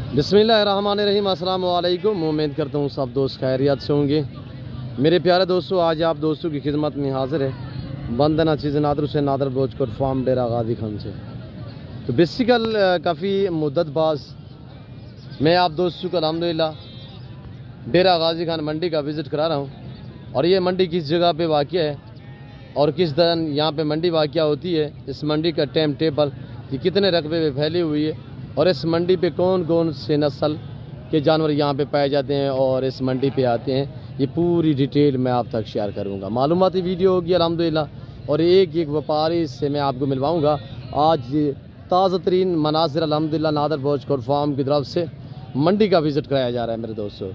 बिस्मिल्लाहिर्रहमानिर्रहीम। अस्सलाम वालेकुम। उम्मीद करता हूँ सब दोस्त खैरियत से होंगे। मेरे प्यारे दोस्तों, आज आप दोस्तों की खिदमत में हाजिर है बंदना चीज़ नादर से नादर बोझकोट फार्म डेरा गाजी खान से। तो बेसिकल काफ़ी मुद्दत बाद मैं आप दोस्तों को अल्हम्दुलिल्लाह डेरा गाजी खान मंडी का विज़िट करा रहा हूँ। और ये मंडी किस जगह पे वाक़या है और किस दिन यहाँ पे मंडी वाक़या होती है, इस मंडी का टाइम टेबल, ये कितने रकबे में फैली हुई है और इस मंडी पे कौन कौन से नस्ल के जानवर यहाँ पे पाए जाते हैं और इस मंडी पे आते हैं, ये पूरी डिटेल मैं आप तक शेयर करूँगा। मालूमाती वीडियो होगी अल्हम्दुलिल्लाह और एक एक व्यापारी से मैं आपको मिलवाऊँगा। आज ताज़ा तरीन मनासिर अल्हम्दुलिल्लाह नादर बोझकोट फार्म की तरफ से मंडी का विज़िट कराया जा रहा है। मेरे दोस्तों,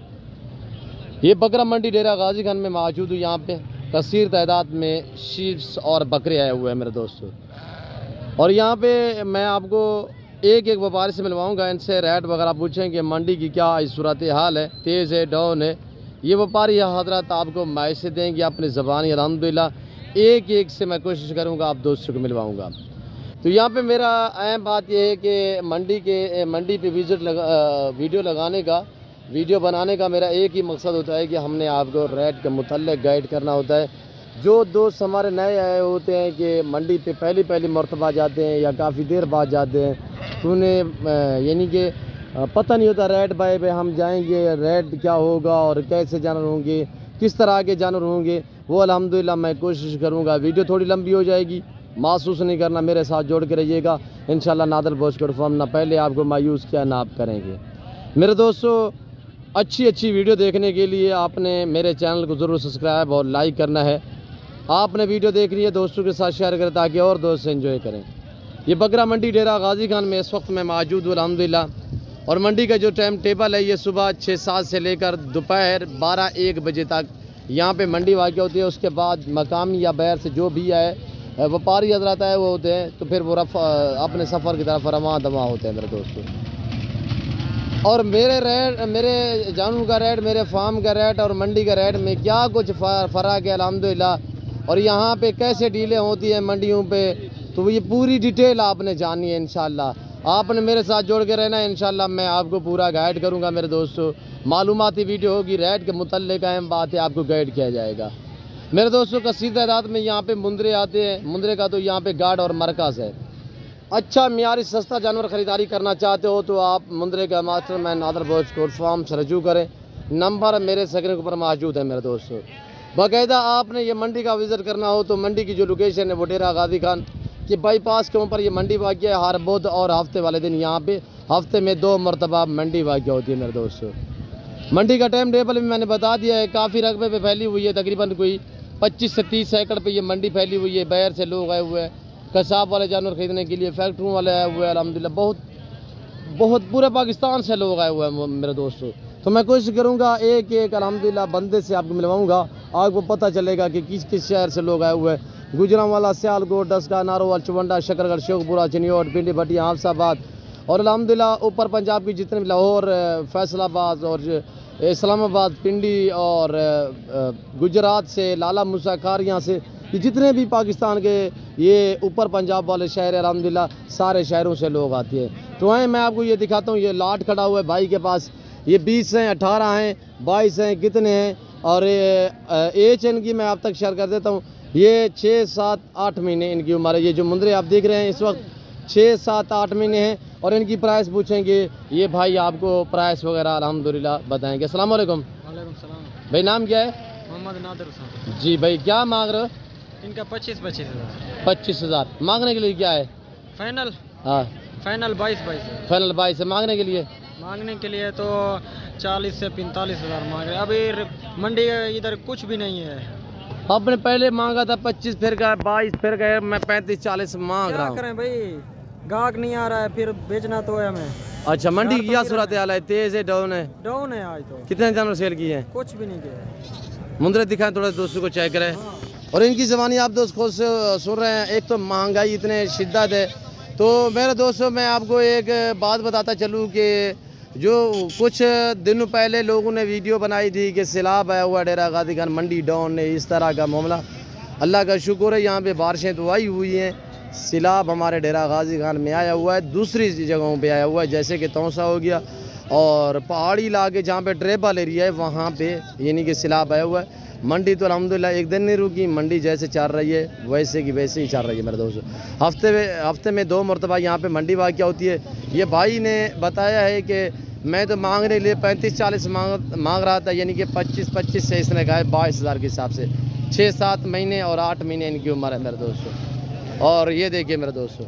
ये बकरा मंडी डेरा गाजी खान में मौजूद हूँ। यहाँ पे कसीर तादाद में शीप्स और बकरे आए हुए हैं मेरे दोस्तों। और यहाँ पे मैं आपको एक एक व्यापारी से मिलवाऊंगा, इनसे रेट वगैरह पूछेंगे मंडी की क्या सूरत हाल है, तेज़ है डाउन है। ये व्यापारी हजरत आपको मैसे देंगे अपनी ज़बानी अल्हम्दुलिल्लाह। एक एक से मैं कोशिश करूँगा आप दोस्तों को मिलवाऊँगा। तो यहाँ पे मेरा अहम बात यह है कि मंडी पे वीडियो बनाने का मेरा एक ही मकसद होता है कि हमने आपको रेट के मुतल्लिक़ गाइड करना होता है। जो दोस्त हमारे नए आए होते हैं कि मंडी पे पहली मरतबा जाते हैं या काफ़ी देर बाद जाते हैं, तो उन्हें यानी कि पता नहीं होता रेट बाय पे हम जाएंगे रेट क्या होगा और कैसे जानवर होंगे, किस तरह के जानवर होंगे, वो अल्हम्दुलिल्लाह मैं कोशिश करूँगा। वीडियो थोड़ी लंबी हो जाएगी, महसूस नहीं करना, मेरे साथ जोड़ के रहिएगा। इंशाल्लाह नादर बोझकोट फार्म ना पहले आपको मायूस किया ना आप करेंगे। मेरे दोस्तों, अच्छी वीडियो देखने के लिए आपने मेरे चैनल को ज़रूर सब्सक्राइब और लाइक करना है। आपने वीडियो देखनी है दोस्तों के साथ शेयर करें ताकि और दोस्त एंजॉय करें। ये बकरा मंडी डेरा गाजी खान में इस वक्त मैं मौजूद हूँ अल्हम्दुलिल्लाह। और मंडी का जो टाइम टेबल है, ये सुबह 6-7 से लेकर दोपहर 12-1 बजे तक यहाँ पे मंडी वाक़या होती है। उसके बाद मकामी या बाहर से जो भी आए व्यापारी हजरात आए वो होते हैं, तो फिर वो अपने सफ़र की तरफ रवां दवा होते हैं मेरे दोस्तों। और मेरे जानवर का रेट, मेरे फार्म का रेट और मंडी का रेट में क्या कुछ फ़र्क है अल्हम्दुलिल्लाह। और यहाँ पे कैसे डीलें होती हैं मंडियों पे, तो ये पूरी डिटेल आपने जाननी है। इंशाल्लाह आपने मेरे साथ जोड़ के रहना है। इंशाल्लाह मैं आपको पूरा गाइड करूँगा मेरे दोस्तों। मालूमाती वीडियो होगी, रेट के मुतल्लिक़ अहम बात है आपको गाइड किया जाएगा। मेरे दोस्तों, कसीर तादाद में यहाँ पे मुंदरे आते हैं। मुंदरे का तो यहाँ पे गार्ड और मरकज़ है। अच्छा मियारी सस्ता जानवर ख़रीदारी करना चाहते हो तो आप मुंदरे का मास्टर मैन नादर बोझकोट फार्म से रजू करें। नंबर मेरे स्क्रीन के ऊपर मौजूद है मेरे दोस्तों। बाकायदा आपने ये मंडी का विज़िट करना हो तो मंडी की जो लोकेशन है वो डेरा गाजी खान के बाईपास के ऊपर ये मंडी वाक़या है। हर बुध और हफ्ते वाले दिन यहाँ पे हफ्ते में 2 मरतबा मंडी वाक़या होती है मेरे दोस्तों। मंडी का टाइम टेबल भी मैंने बता दिया है। काफ़ी रकबे पे फैली हुई है, तकरीबन कोई 25 से 30 एकड़ पे ये मंडी फैली हुई है। बाहर से लोग आए हुए हैं, कसाब वाले जानवर ख़रीदने के लिए, फैक्ट्रियों वाले आए हुए हैं अल्हम्दुलिल्लाह। बहुत पूरे पाकिस्तान से लोग आए हुए हैं मेरे दोस्तों। तो मैं कोशिश करूँगा एक एक अल्हम्दुलिल्लाह बंदे से आपको मिलवाऊँगा। आपको पता चलेगा कि किस किस शहर से लोग आए हुए हैं। गुजरांवाला, सियालकोट, डस्का, नारोवाल, चुवंडा, शकरगढ़, शेखपुरा, चिन्योट, पिंडी, भटिया, हाफसाबाद और अल्हम्दुलिल्लाह ऊपर पंजाब की जितने भी लाहौर, फैसलाबाद और इस्लामाबाद, पिंडी और गुजरात से लाला मूसा खारियाँ से, ये जितने भी पाकिस्तान के ये ऊपर पंजाब वाले शहर अल्हम्दुलिल्लाह सारे शहरों से लोग आते हैं। तो मैं आपको ये दिखाता हूँ। ये लाट खड़ा हुआ है भाई के पास, ये 20 हैं, 18 हैं, 22 हैं, कितने हैं। और एज इनकी मैं आप तक शेयर कर देता हूँ। ये 6-7-8 महीने इनकी उम्र है। ये जो मुंदरे आप देख रहे हैं इस वक्त 6-7-8 महीने हैं। और इनकी प्राइस पूछेंगे ये भाई, आपको प्राइस वगैरह अल्हम्दुलिल्लाह बताएंगे। अस्सलाम वालेकुम। वालेकुम सलाम। भाई नाम क्या है? मोहम्मद नादिर हुसैन। जी भाई, क्या मांग रहे हो? इनका 25,000। 25,000 मांगने के लिए क्या है? फाइनल? हाँ फाइनल 22 फाइनल 22 है। मांगने के लिए? मांगने के लिए तो 40 से 45,000 मांग रहे। अभी मंडी इधर कुछ भी नहीं है। आपने पहले मांगा था 25, फिर गया 22, फिर गए मैं 35-40 मांग रहा हूँ। क्या करें भाई, गाहक नहीं आ रहा है, फिर बेचना तो है हमें। अच्छा, मंडी की क्या सूरत हाल है? तेज है डाउन है? डाउन है आज तो। कितने जानवर सेल किए हैं? कुछ भी नहीं किया। मुंदरे दिखाएं थोड़ा दोस्तों को, चेक करें। हाँ। और इनकी ज़बानी आप दोस्त खुद से सुन रहे हैं। एक तो महंगाई इतने शिद्दत है। तो मेरे दोस्तों, मैं आपको एक बात बताता चलूँ कि जो कुछ दिनों पहले लोगों ने वीडियो बनाई थी कि सैलाब आया हुआ डेरा गाजी खान, मंडी डाउन है, इस तरह का मामला। अल्लाह का शुक्र है यहाँ पे बारिशें तो आई हुई हैं। सैलाब हमारे डेरा गाजी खान में आया हुआ है, दूसरी जगहों पे आया हुआ है, जैसे कि तौसा हो गया और पहाड़ी इलाके जहाँ पे ट्रेबल एरिया है वहाँ पे यानी कि सैलाब आया हुआ है। मंडी तो अल्हम्दुलिल्लाह एक दिन नहीं रुकी, मंडी जैसे चल रही है वैसे की वैसे ही चल रही है मेरे दोस्तों। हफ्ते में 2 मरतबा यहाँ पे मंडी वाक़या होती है। ये भाई ने बताया है कि मैं तो मांगने के लिए 35-40 मांग रहा था, यानी कि 25 से इसने कहा है 22,000 के हिसाब से। 6-7 महीने और 8 महीने इनकी उम्र है मेरे दोस्तों। और ये देखिए मेरे दोस्तों,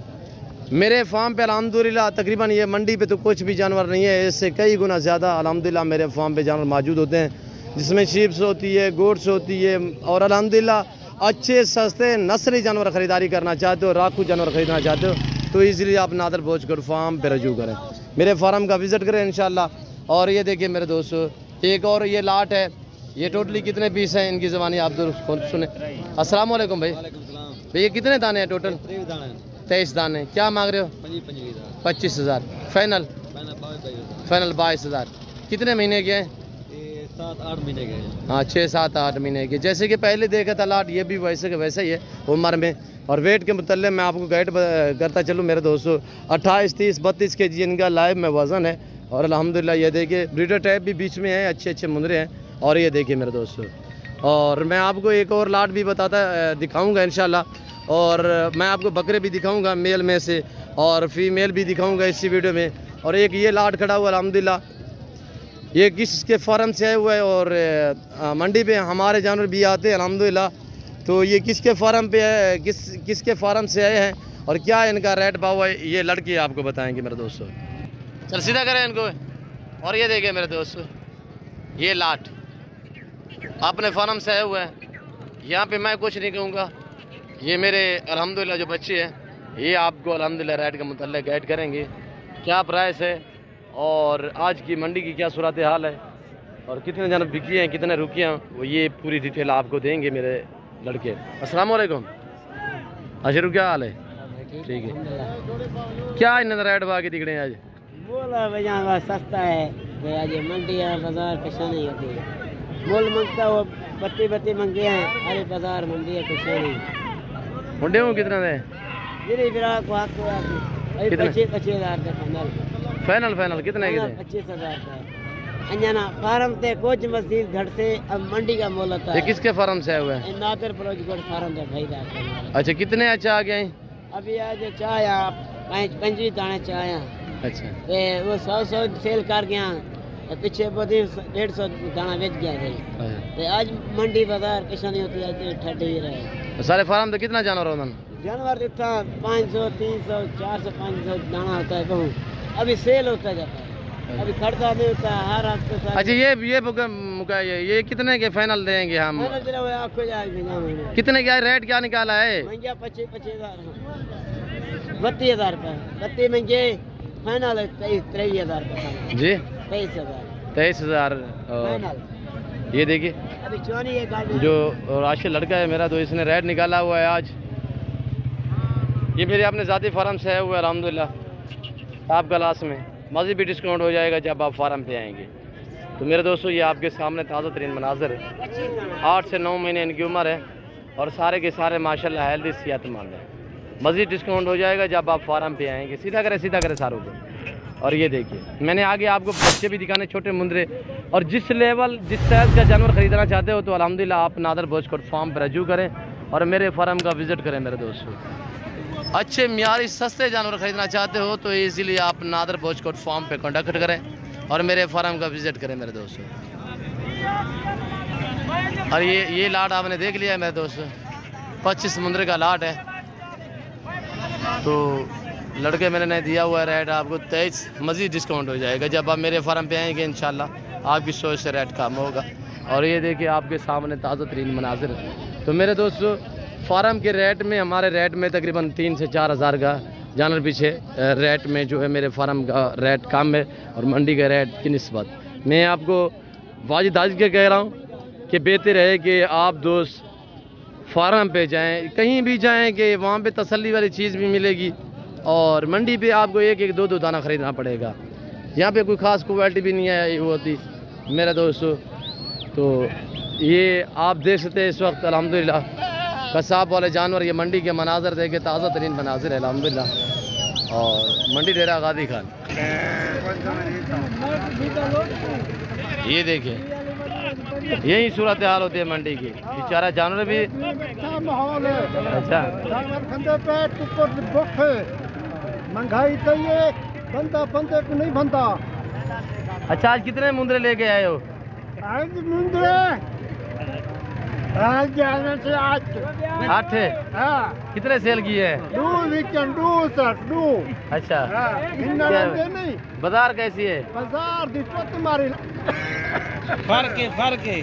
मेरे फार्म पे अल्हम्दुलिल्लाह तकरीबन ये मंडी पे तो कुछ भी जानवर नहीं है, इससे कई गुना ज़्यादा अल्हम्दुलिल्लाह मेरे फार्म पे जानवर मौजूद होते हैं, जिसमें शीप्स होती है, गोट्स होती है। और अल्हम्दुलिल्लाह अच्छे सस्ते नस्ली जानवर ख़रीदारी करना चाहते हो, राखू जानवर ख़रीदना चाहते हो तो ईज़िली आप नादर भोजकोट फार्म पे रजू करें, मेरे फार्म का विज़िट करें इंशाल्लाह। और ये देखिए मेरे दोस्तों, एक और ये लाट है। ये टोटली कितने पीस हैं इनकी ज़बानी आप सुने। अस्सलाम वालेकुम भाई। भैया कितने दाने हैं टोटल? 23 दाने। क्या मांग रहे हो? 25,000। फाइनल 22,000। कितने महीने के हैं? 7-8 महीने के। हाँ 6-7-8 महीने के। जैसे कि पहले देखा था लाट, ये भी वैसे के वैसे ही है उम्र में। और वेट के मुतल्लिक़ मैं आपको गाइड करता चलूँ मेरे दोस्तों, 28, 30, 32 के जी इनका लाइव में वज़न है। और अल्हम्दुलिल्लाह ये देखिए ब्रीडर टाइप भी बीच में है, अच्छे मुंदरे हैं। और ये देखिए मेरे दोस्तों, और मैं आपको एक और लाट भी दिखाऊँगा इंशाल्लाह। और मैं आपको बकरे भी दिखाऊँगा मेल में से, और फीमेल भी दिखाऊँगा इसी वीडियो में। और एक ये लाट खड़ा हुआ अल्हम्दुलिल्लाह, ये किसके फार्म से आया हुआ है। और मंडी पे हमारे जानवर भी आते हैं अल्हम्दुलिल्लाह। तो ये किसके फार्म पे है, किसके फार्म से आए हैं और क्या इनका रेट भाव है, ये लड़के आपको बताएंगे मेरे दोस्तों। चल सीधा करें इनको। और ये देखिए मेरे दोस्तों, ये लाट अपने फार्म से आया हुआ है। यहाँ पे मैं कुछ नहीं कहूँगा, ये मेरे अल्हम्दुलिल्लाह जो बच्चे हैं ये आपको अल्हम्दुलिल्लाह रेट के मुताल्लिक़ गाइड करेंगे, क्या प्राइस है और आज की मंडी की क्या सूरत हाल है और कितने जानवर बिकी हैं, कितने रुकी हैं, वो ये पूरी डिटेल आपको देंगे मेरे लड़के। अस्सलाम वालेकुम। अशरफ क्या हाल है? ठीक है। क्या इन रेट बाकी दिख रहे हैं आज? बोला भैया सस्ता है भैया, ये मंडी है बाजार पैसा नहीं होती है। मोल मांगता वो बत्ती मंगे हैं, अरे बाजार मंडी है पैसा नहीं। मुंडे हूँ कितना है? मेरे फिर को हाथ को 25,000 का फाइनल कितने के? 25,000 का अंजना फार्म थे कुछ मजीद घट से अब मंडी का मोल होता है। ये किसके फार्म से आया हुआ है? नादर फरोजगढ़ फार्म है भाई दार। अच्छा कितने अच्छा आ गए? अभी आज चाय 25 दाने चाय। अच्छा वो 100 सेल कर गया, पीछे 150 दाना बेच गया भाई। आज मंडी बाजार पैसा नहीं होती, आज ठंडी ही रहे। सारे फार्म तो कितना जानवर होता है? जानवर इतना 500, 300, 400, 500 दाना होता है कहूँ। अभी सेल होता जाता है, अभी खर्चा नहीं होता है हर हफ्ते। अच्छा ये कितने के फाइनल देंगे हम? कितने क्या रेट क्या निकाला है? 25,000 32,000 रुपये। 32 महंगे फाइनल है 23,000 रुपये जी। 23,000 ये देखिए अभी चौनी है गाड़ी जो राशिद लड़का है मेरा, तो इसने रेट निकाला हुआ है आज। ये मेरे अपने ज़ाती फार्म से आया हुआ है अल्हम्दुलिल्लाह। आप क्लास में मज़ीद भी डिस्काउंट हो जाएगा जब आप फार्म पे आएंगे। तो मेरे दोस्तों ये आपके सामने ताज़ा तरीन मनाज़र है। 8 से 9 महीने इनकी उम्र है और सारे के सारे माशाल्लाह हेल्दी सेहतमंद है। मज़ीद डिस्काउंट हो जाएगा जब आप फार्म पे आएंगे। सीधा करें सारों को। और ये देखिए मैंने आगे आपको बच्चे भी दिखाने, छोटे मुंदरे। और जिस साइज़ का जानवर ख़रीदना चाहते हो तो अल्हम्दुलिल्लाह आप नादर भोजकोट फार्म पर रजू करें और मेरे फार्म का विज़िट करें मेरे दोस्तों। अच्छे मियारी सस्ते जानवर ख़रीदना चाहते हो तो इसीलिए आप नादर भोजकोट फार्म पे कॉन्टैक्ट करें और मेरे फार्म का विज़िट करें मेरे दोस्तों। और ये लाट आपने देख लिया है मेरे दोस्तों, 25 मुंदरे का लाट है। तो लड़के मैंने दिया हुआ है रेट आपको 23। मज़ीद डिस्काउंट हो जाएगा जब आप मेरे फार्म पे आएंगे इंशाल्लाह आपकी सोच से रेट कम होगा। और ये देखिए आपके सामने ताज़ा तरीन मनाजिर। तो मेरे दोस्तों फार्म के रेट में, हमारे रेट में तकरीबन 3 से 4 हज़ार का जानवर पीछे रेट में जो है मेरे फार्म का रेट कम है और मंडी के रेट की निस्बत। मैं आपको वाजिद आज के कह रहा हूँ कि बेहतर है कि आप दोस्त फार्म पे जाएं, कहीं भी जाएं कि वहाँ पे तसल्ली वाली चीज़ भी मिलेगी। और मंडी पे आपको एक 2 दाना ख़रीदना पड़ेगा। यहाँ पे कोई ख़ास क्वालिटी भी नहीं है होती मेरे दोस्तों। तो ये आप देख सकते हैं इस वक्त अल्हम्दुलिल्लाह कसाब वाले जानवर, ये मंडी के मनाजर देखे ताज़ा तरीन मनाजिर है अल्हम्दुलिल्लाह। और मंडी डेरा गाजी खान। ये देखिए यही सूरत हाल होती है मंडी की, बेचारा जानवर भी माहौल है। अच्छा जानवर खंदे पे कुकुर भूख है, महंगाई तो ये बंदा बंदे को नहीं बनता। अच्छा आज कितने मुंदरे लेके आए हो? आज मुंदरे आज जाने से आज 8 है। हाँ कितने सेल किए हैं? 2 वीकेंड 2 सर 2। अच्छा इन्ना क्या- रंगे नहीं बाजार कैसी है? बाजार दी तो तुम्हारी फर्क है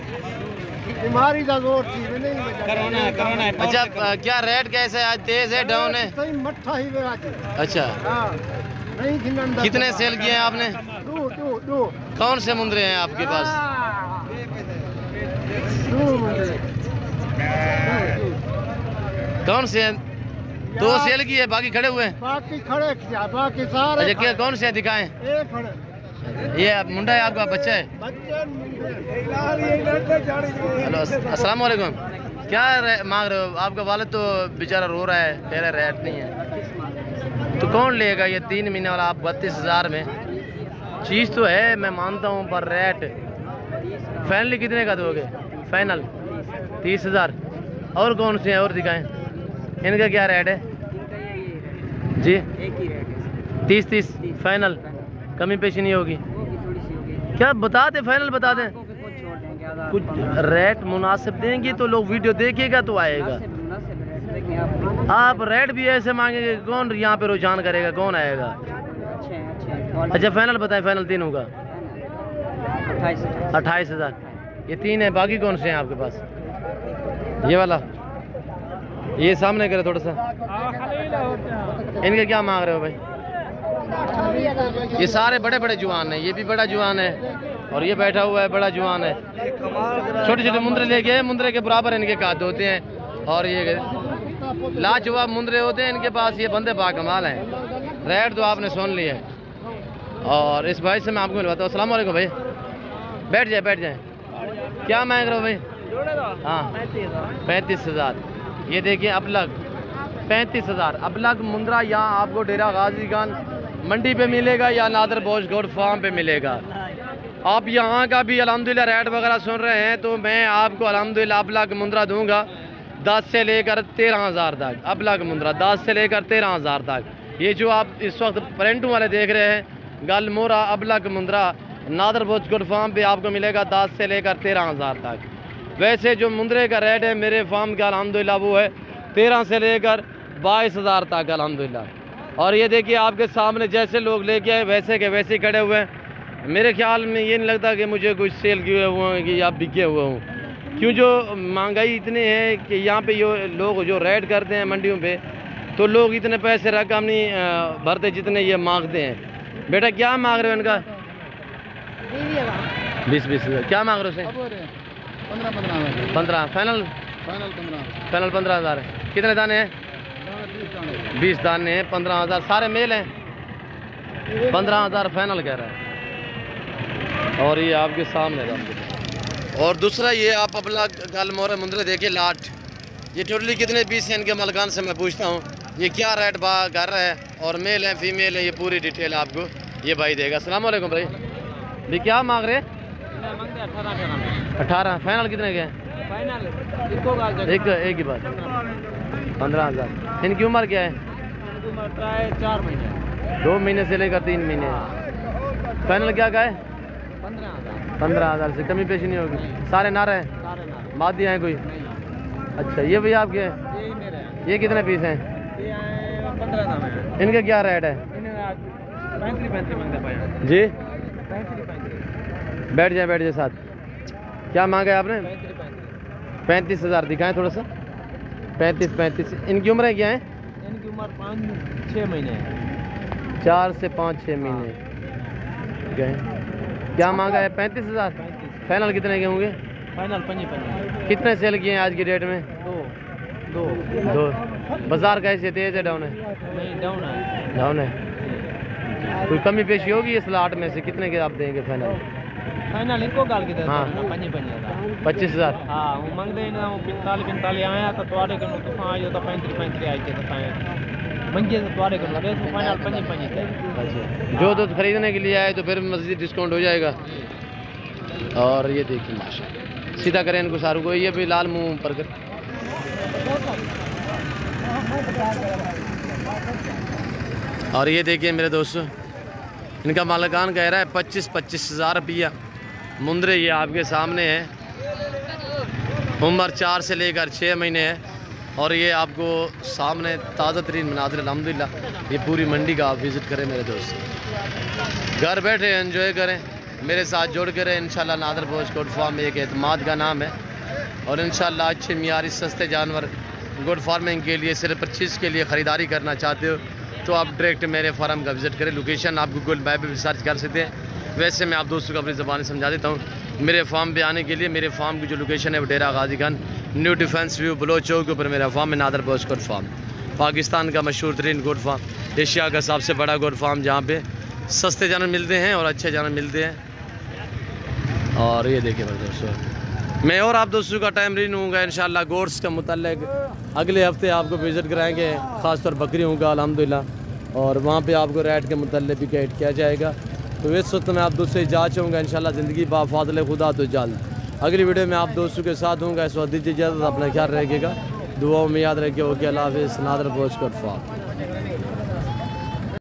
बीमारी का जोर थी भी नहीं कोरोना है। अच्छा क्या रेट कैसे है? आज तेज है डाउन है? सही मट्ठा ही वे आज। अच्छा हाँ नहीं थी नंदा। कितने सेल किए हैं आपने? 2 कौन से मुंदरे हैं आपके पास? 2 मुंदरे कौन से हैं? 2 सेल किए, बाकी खड़े हुए हैं। बाकी खड़े क्या, बाकी सारे अच्छा क्या कौन से हैं दिखाएं? एक खड़े ये मुंडा है आपका, बच्चा है? बच्चे हेलो अस्सलाम वालेकुम। क्या मांग रहे हो? आपका वालिद तो बेचारा रो रहा है, कह रहा रेट नहीं है। तो कौन लेगा ये 3 महीने वाला? आप 32,000 में चीज़ तो है, मैं मानता हूँ, पर रेट फाइनली कितने का दोगे? फाइनल 30,000। और कौन से हैं और दिखाएं? इनका क्या रेट है जी? 30 फाइनल, कमी पेशी नहीं होगी क्या? बता दें, फाइनल बता दें। कुछ रेट मुनासिब देंगे तो लोग वीडियो देखेगा तो आएगा। आप रेट भी ऐसे मांगेंगे, कौन यहाँ पे रुझान करेगा, कौन आएगा? अच्छा फाइनल बताएं, फाइनल 3 होगा 28,000। ये 3 है, बाकी कौन से हैं आपके पास? ये वाला, ये सामने करे थोड़ा सा। इनके क्या मांग रहे हो भाई? ये सारे बड़े बड़े जुआन हैं, ये भी बड़ा जुआन है और ये बैठा हुआ है बड़ा जुआन है। छोटे छोटे मुंदरे लेके, मुंदरे के बराबर इनके काद होते हैं और ये लाजवाब मुंदरे होते हैं इनके पास। ये बंदे बाकमाल हैं। रेट तो आपने सुन लिया है और इस भाई से मैं आपको मिलवाता हूँ। अस्सलाम वालेकुम भाई, बैठ जाए बैठ जाए। क्या मांग रहे हो भाई? हाँ 35,000। ये देखिए अबलग 35,000। अबलग मुंदरा यहाँ आपको डेरा गाजी खान मंडी पे मिलेगा या नादर बोझ गोड फार्म पे मिलेगा। आप यहाँ का भी अल्हम्दुलिल्लाह रेट वगैरह सुन रहे हैं तो मैं आपको अल्हम्दुलिल्लाह अबलग मुंदरा दूंगा 10 से लेकर 13,000 तक। अबलग मुंदरा 10 से लेकर 13,000 तक। ये जो आप इस वक्त प्रिंट वाले देख रहे हैं, गल मोरा अबलग मुंदरा नादर बोझ गोड फार्म पे आपको मिलेगा 10 से लेकर 13,000 तक। वैसे जो मुंदरे का रेट है मेरे फार्म का अल्हम्दुलिल्लाह वो है 13 से लेकर 22,000 तक अल्हम्दुलिल्लाह। और ये देखिए आपके सामने जैसे लोग लेके आए वैसे के वैसे खड़े हुए हैं। मेरे ख्याल में ये नहीं लगता कि मुझे कुछ सेल किए हुए हैं कि या बिके हुए हूँ, क्यों जो महंगाई इतनी है कि यहाँ पे ये लोग जो रेट करते हैं मंडियों पे तो लोग इतने पैसे रकम नहीं भरते जितने ये मांगते हैं। बेटा क्या मांग रहे हो इनका? 20 क्या मांग रहे हो? 15 फाइनल 15,000। कितने दाने हैं? 20 दाने हैं, 15,000। सारे मेल हैं, 15,000 फाइनल कह रहा है। और ये आपके सामने था। और दूसरा ये आप अपना गल मोरे मुंदरे देखिए लाट, ये टोटली कितने पीस हैं इनके मलकान से मैं पूछता हूँ। ये क्या रेट कर रहा है और मेल है फीमेल है, ये पूरी डिटेल आपको ये भाई देगा। अस्सलाम वालेकुम भाई, भी क्या मांग रहे हैं? 18 फाइनल कितने के हैं? एक ही बात 15,000। इनकी उम्र क्या है? 4 महीने 2 महीने से लेकर 3 महीने। फाइनल क्या का है? 15,000 से कमी पेशी नहीं होगी। सारे नारे हैं, मादिया हैं कोई? अच्छा ये भी आपके हैं? ये कितने पीस हैं? 15 इनके क्या रेट है 35 जी? बैठ जाए साथ। क्या मांगा है आपने? 35,000 दिखाएं थोड़ा सा। 35। इनकी उम्र क्या है? इनकी उम्र 5-6 महीने है। 4 से 5-6 महीने गए। क्या मांगा है? 35,000। फाइनल कितने के होंगे? फाइनल 5 कितने सेल किए हैं आज की डेट में? 2। बाजार कैसे, तेज है डाउन है? नहीं डाउन है। कोई कमी पेशी होगी इस लाट में से? कितने के आप देंगे फाइनल? फाइनल इनको गाल के हाँ 25,000। हाँ मंगते ना 45 आया तो थोड़े के तो आयो तो 35 आई के तो मंगे से द्वारे कर लगे तो फाइनल 5 अच्छा, जो दूध खरीदने के लिए आए तो फिर मज़ीद डिस्काउंट हो जाएगा। और ये देखिए माशा, सीधा करें इनको सारू को, ये भी लाल मुंह पर कर। और ये देखिए मेरे दोस्तों, इनका मालिकान कह रहा है 25 हज़ार रुपया। मुंदरे ये आपके सामने है, उम्र 4 से लेकर 6 महीने है। और ये आपको सामने ताज़ा तरीन मनाज़िर अल्हम्दुलिल्लाह। ये पूरी मंडी का आप विज़िट करें मेरे दोस्त, घर बैठे एंजॉय करें, मेरे साथ जुड़ कर रहें। इंशाल्लाह नादर पोश गोट फार्म एक एतमाद का नाम है और इंशाल्लाह अच्छे मियारी सस्ते जानवर गोट फार्मिंग के लिए, सिर्फ परचेज़ के लिए ख़रीदारी करना चाहते हो तो आप डायरेक्ट मेरे फार्म का विज़िट करें। लोकेशन आप गूगल मैप पर भी सर्च कर सकते हैं। वैसे मैं आप दोस्तों को अपनी ज़बान समझा देता हूँ। मेरे फार्म पे आने के लिए, मेरे फार्म की जो लोकेशन है वो Dera Ghazi Khan new defence view Baloch Chowk के ऊपर मेरा फार्म है, नादर पोश गोट फार्म। पाकिस्तान का मशहूर तरीन गोट फार्म, एशिया का सबसे बड़ा गोट फार्म, जहाँ पे सस्ते जानवर मिलते हैं और अच्छे जानवर मिलते हैं। और ये देखिए मेरे दोस्तों, मैं और आप दोस्तों का टाइम नहीं लूँगा। इंशाल्लाह गोट्स का मुतल्लिक अगले हफ्ते आपको विज़िट कराएंगे, ख़ासतौर बकरियों का अल्हम्दुलिल्लाह। और वहाँ पे आपको रेट के मुतल्लिक भी गाइड किया जाएगा। तो इस वक्त मैं आप दोस्तों से इजाज़त चाहूँगा, इंशाल्लाह ज़िंदगी बाफ़ाज़िल खुदा तो जल्द अगली वीडियो में आप दोस्तों के साथ होऊंगा। इस वक्त दीजिए इजाज़त, अपना ख्याल रखिएगा, दुआओं में याद रखिए। ओके, अल्लाह हाफ़िज़। नादर पोश गोट फार्म।